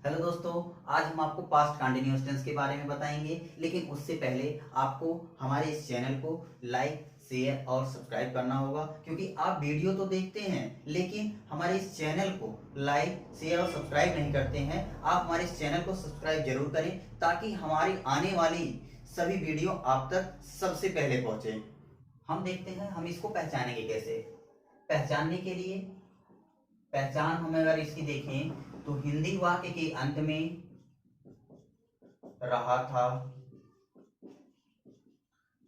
Hello दोस्तों, आज हम आपको पास्ट कंटिन्यूअस टेंस के बारे में बताएंगे। लेकिन उससे पहले आपको हमारे इस चैनल को लाइक, शेयर और सब्सक्राइब करना होगा, क्योंकि आप वीडियो तो देखते हैं लेकिन हमारे इस चैनल को लाइक, शेयर और सब्सक्राइब नहीं करते हैं। आप हमारे इस चैनल को सब्सक्राइब जरूर करें ताकि हमारी आने वाली सभी वीडियो आप तक सबसे पहले पहुंचे। हम देखते हैं हम इसको पहचानेंगे कैसे। पहचानने के लिए पहचान हम अगर इसकी देखें तो हिंदी वाक्य के अंत में रहा था,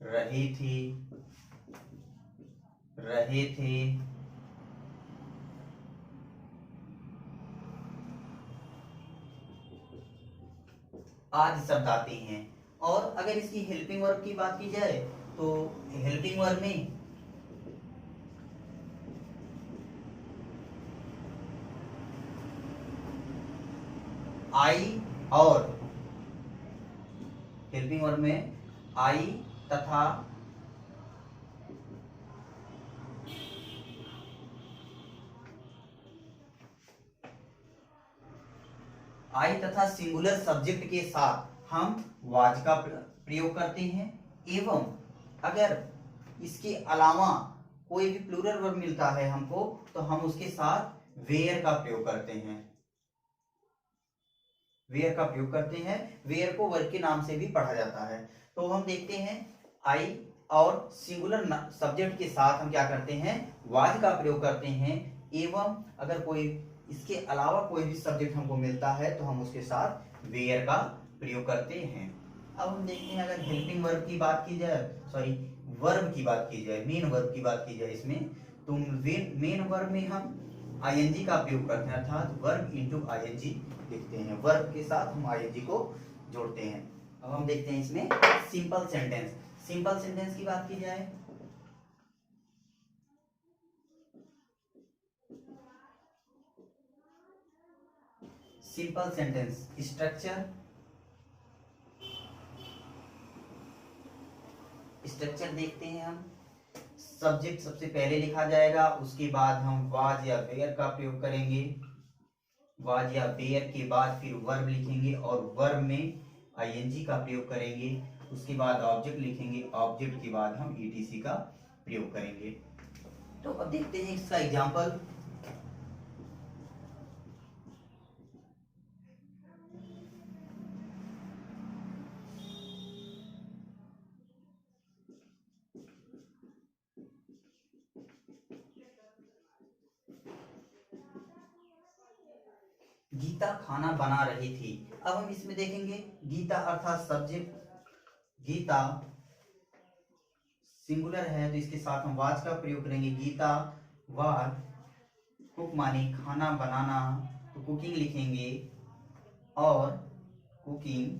रही थी, रहे थे, आदि शब्द आते हैं। और अगर इसकी हेल्पिंग वर्ब की बात की जाए तो हेल्पिंग वर्ब में आई और हेल्पिंग वर्ब में आई तथा सिंगुलर सब्जेक्ट के साथ हम वाज का प्रयोग करते हैं। एवं अगर इसके अलावा कोई भी प्लूरल वर्ब मिलता है हमको तो हम उसके साथ वेयर का प्रयोग करते हैं। वेयर का प्रयोग करते हैं। वेयर को वर्ब के नाम से भी पढ़ा जाता है। तो हम देखते हैं आई और सिंगुलर सब्जेक्ट के साथ हम क्या करते हैं, वाज का प्रयोग करते हैं। एवं अगर कोई इसके अलावा कोई भी सब्जेक्ट हमको मिलता है तो हम उसके साथ वेयर का प्रयोग करते हैं। अब हम देखते हैं अगर हेल्पिंग वर्ब की बात की जाए, सॉरी वर्ब की बात की जाए, मेन वर्ब की बात की जाए इसमें, तो मेन वर्ब में हम आईएनजी का प्रयोग करते हैं, अर्थात वर्ब इनटू आईएनजी लिखते हैं। वर्ब के साथ हम आईएनजी को जोड़ते हैं। अब हम देखते हैं इसमें सिंपल सेंटेंस। सिंपल सेंटेंस की बात की जाए सिंपल सेंटेंस स्ट्रक्चर देखते हैं हम। सब्जेक्ट सबसे पहले लिखा जाएगा, उसके बाद हम वाज या वेयर का प्रयोग करेंगे। वाज या वेयर के बाद फिर वर्ब लिखेंगे और वर्ब में आईएनजी का प्रयोग करेंगे। उसके बाद ऑब्जेक्ट लिखेंगे, ऑब्जेक्ट के बाद हम ईटीसी का प्रयोग करेंगे। तो अब देखते हैं इसका एग्जांपल। गीता खाना बना रही थी। अब हम इसमें देखेंगे गीता अर्थात सब्जेक्ट, गीता सिंगुलर है तो इसके साथ हम वाज का प्रयोग करेंगे। गीता वाज, कुक मानी खाना बनाना, तो कुकिंग लिखेंगे और कुकिंग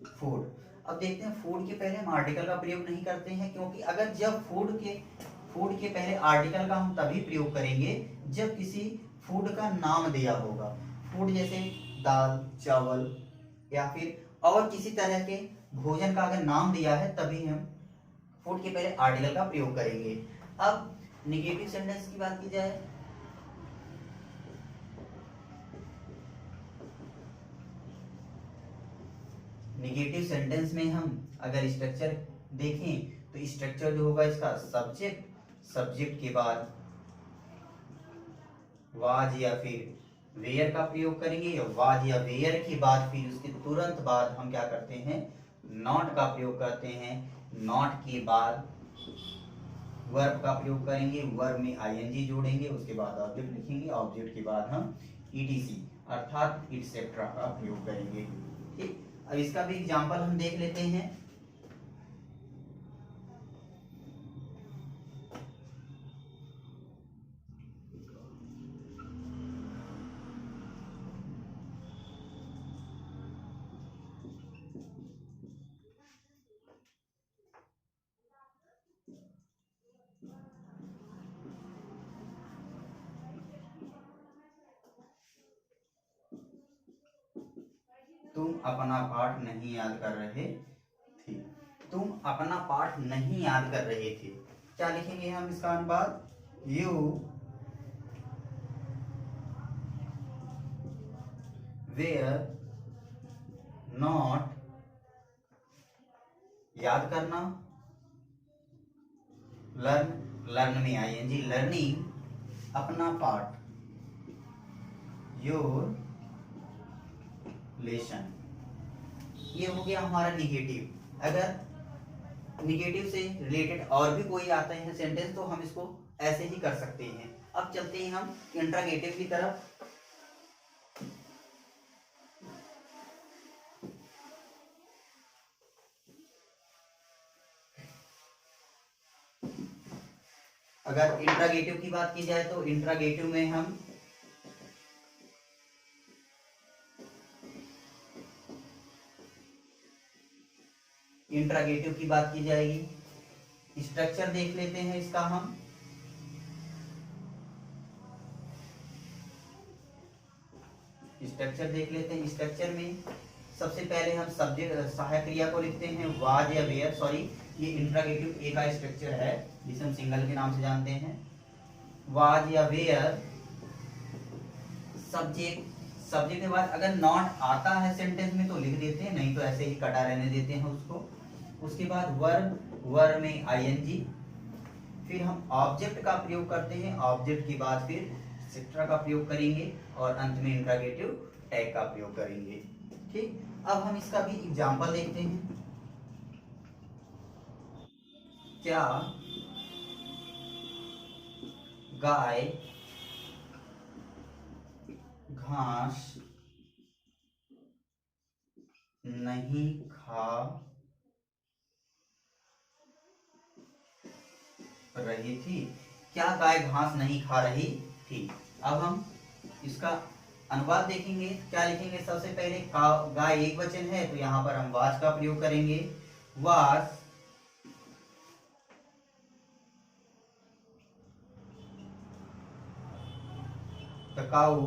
फूड। अब देखते हैं फूड के पहले हम आर्टिकल का प्रयोग नहीं करते हैं, क्योंकि अगर जब फूड के पहले आर्टिकल का हम तभी प्रयोग करेंगे जब किसी फूड का नाम दिया होगा। फूड जैसे दाल, चावल या फिर और किसी तरह के भोजन का अगर नाम दिया है तभी हम फूड के पहले आर्टिकल का प्रयोग करेंगे। अब निगेटिव सेंटेंस की बात की जाए निगेटिव सेंटेंस में हम अगर स्ट्रक्चर देखें तो स्ट्रक्चर जो होगा इसका सब्जेक्ट के बाद वाज या फिर वेयर का प्रयोग करेंगे। वाज या वेयर के बाद फिर उसके तुरंत बाद हम क्या करते हैं, नॉट का प्रयोग करते हैं। नॉट के बाद वर्ब का प्रयोग करेंगे, वर्ब में आईएनजी जोड़ेंगे, उसके बाद ऑब्जेक्ट लिखेंगे, ऑब्जेक्ट के बाद हम ईटीसी अर्थात इटसेट्रा का प्रयोग करेंगे। ठीक, अब इसका भी एग्जांपल हम देख लेते हैं। तुम अपना पाठ नहीं याद कर रहे थे। तुम अपना पाठ नहीं याद कर रहे थे, क्या लिखेंगे हम इसका अनुवाद, यू वेयर नॉट, याद करना, लर्न, लर्न में आईएनजी, लर्निंग अपना पार्ट, योर लेसन। ये हो गया हमारा निगेटिव। अगर निगेटिव से रिलेटेड और भी कोई आता है सेंटेंस तो हम इसको ऐसे ही कर सकते हैं। अब चलते हैं हम इंट्रागेटिव की तरफ। अगर इंट्रागेटिव की बात की जाए तो इंट्रागेटिव में हम इंट्रागेटिव की बात की जाएगी, स्ट्रक्चर देख लेते हैं इसका हम। स्ट्रक्चर देख लेते हैं। स्ट्रक्चर में सबसे पहले हम सब्जेक्ट सहायक क्रिया को लिखते हैं, वाज या वेयर। सॉरी, ये इंट्रागेटिव ए का स्ट्रक्चर है जिसे हम सिंगल के नाम से जानते हैं। वाज या वेयर, सब्जेक्ट, सब्जेक्ट के बाद अगर नॉट आता है सेंटेंस में तो लिख देते हैं, नहीं तो ऐसे ही कटा रहने देते हैं उसको। उसके बाद वर्ब, वर्ब में आईएनजी। फिर हम ऑब्जेक्ट का प्रयोग करते हैं, ऑब्जेक्ट के बाद फिर एक्सेट्रा का प्रयोग करेंगे और अंत में इंट्रागेटिव टैग का प्रयोग करेंगे। ठीक, अब हम इसका भी एग्जांपल देखते हैं। क्या गाय घास नहीं खा रही थी? क्या गाय घास नहीं खा रही थी? अब हम इसका अनुवाद देखेंगे। क्या लिखेंगे? सबसे पहले गाय एक वचन है तो यहां पर हम वाज का प्रयोग करेंगे, वाज द काऊ।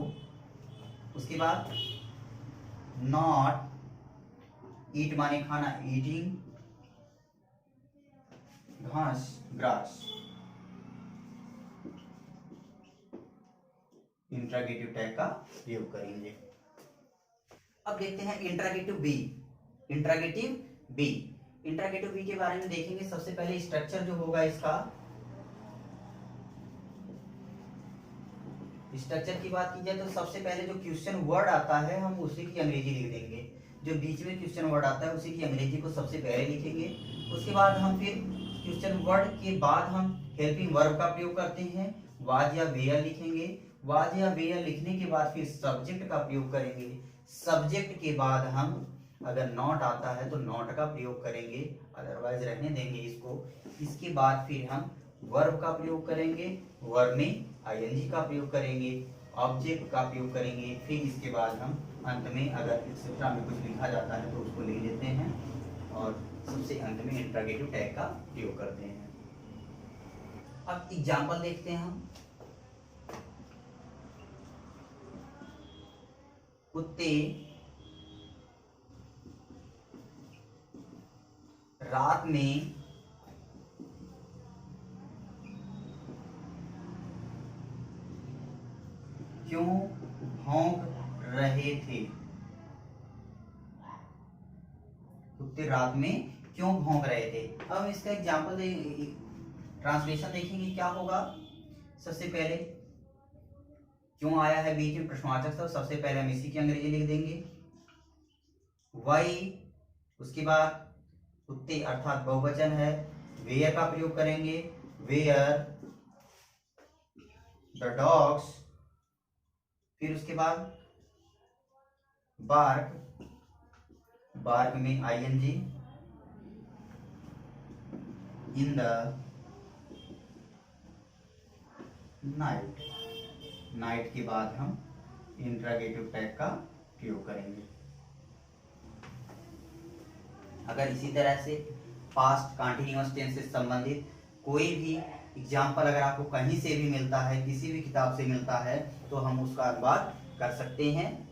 उसके बाद नॉट, ईट माने खाना, ईटिंग घास, ग्रास। इंट्रागेटिव टैग का प्रयोग करेंगे। अब देखते हैं interrogative be. Interrogative be, interrogative be के बारे में देखेंगे। सबसे पहले स्ट्रक्चर जो होगा इसका, स्ट्रक्चर की बात की जाए तो सबसे पहले जो क्वेश्चन वर्ड आता है हम उसी की अंग्रेजी लिख देंगे। जो बीच में क्वेश्चन वर्ड आता है उसी की अंग्रेजी को सबसे पहले लिखेंगे। उसके बाद हम फिर क्वेश्चन वर्ड के बाद हम हेल्पिंग वर्ब का प्रयोग करते हैं, वाज या वेयर लिखेंगे। वाज या वेयर लिखने के बाद फिर सब्जेक्ट का प्रयोग करेंगे। सब्जेक्ट के बाद हम अगर नॉट आता है तो नॉट का प्रयोग करेंगे, अदरवाइज रहने देंगे इसको। इसके बाद फिर हम वर्ब का प्रयोग करेंगे, वर्ब में आईएनजी का प्रयोग करेंगे, ऑब्जेक्ट का प्रयोग करेंगे। फिर इसके बाद हम अंत में अगर एक्सेट्रा में कुछ लिखा जाता है तो उसको लिख लेते हैं और सबसे अंत में इंट्रागेटिव टैग का प्रयोग करते हैं। अब एग्जाम्पल देखते हैं हम। कुत्ते रात में क्यों भौंक रहे थे? कुत्ते रात में क्यों भौंक रहे थे? अब हम इसका एग्जाम्पल ट्रांसलेशन देखेंगे क्या होगा। सबसे पहले क्यों आया है बीच में प्रश्नवाचक शब्द, सबसे पहले हम इसी की अंग्रेजी लिख देंगे, वाई। उसके बाद कुत्ते अर्थात बहुवचन है, वेयर का प्रयोग करेंगे, वेयर द डॉग्स। फिर उसके बाद बार्क, बार्क में ING, in the night, night के बाद हम इंट्रागेटिव टैग का प्रयोग करेंगे। अगर इसी तरह से पास्ट कंटीन्यूअस टेंस से संबंधित कोई भी एग्जाम्पल अगर आपको कहीं से भी मिलता है, किसी भी किताब से मिलता है, तो हम उसका अनुवाद कर सकते हैं।